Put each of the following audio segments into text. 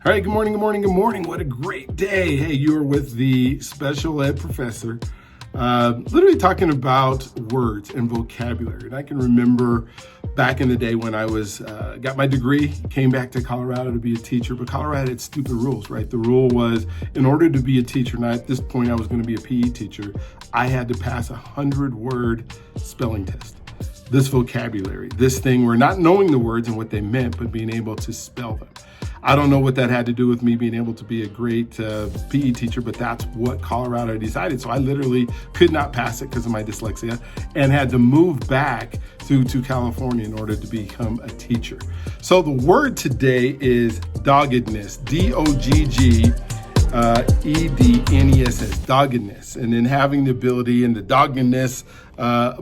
All right, good morning, good morning, good morning. What a great day. Hey, you are with the special ed professor, literally talking about words and vocabulary. And I can remember back in the day when I was got my degree, came back to Colorado to be a teacher, but Colorado had stupid rules, right? The rule was in order to be a teacher, now at this point I was going to be a PE teacher, I had to pass 100-word spelling test. This vocabulary, this thing where not knowing the words and what they meant, but being able to spell them. I don't know what that had to do with me being able to be a great PE teacher, but that's what Colorado decided. So I literally could not pass it because of my dyslexia and had to move back to California in order to become a teacher. So the word today is doggedness, doggedness, doggedness, and then having the ability and the doggedness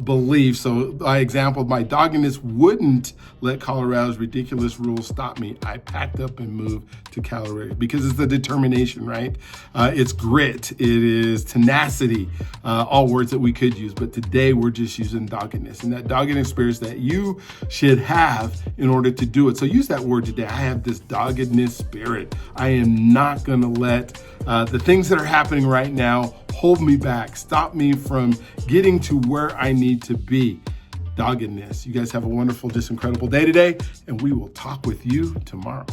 belief. So by example, my doggedness wouldn't let Colorado's ridiculous rules stop me. I packed up and moved to Colorado because it's the determination, right? It's grit, it is tenacity, all words that we could use, but today we're just using doggedness, and that dogged experience that you should have in order to do it. So use that word today. I have this doggedness spirit. I am not gonna let the things that are happening right now hold me back, stop me from getting to where I need to be. Doggedness. You guys have a wonderful, just incredible day today, and we will talk with you tomorrow.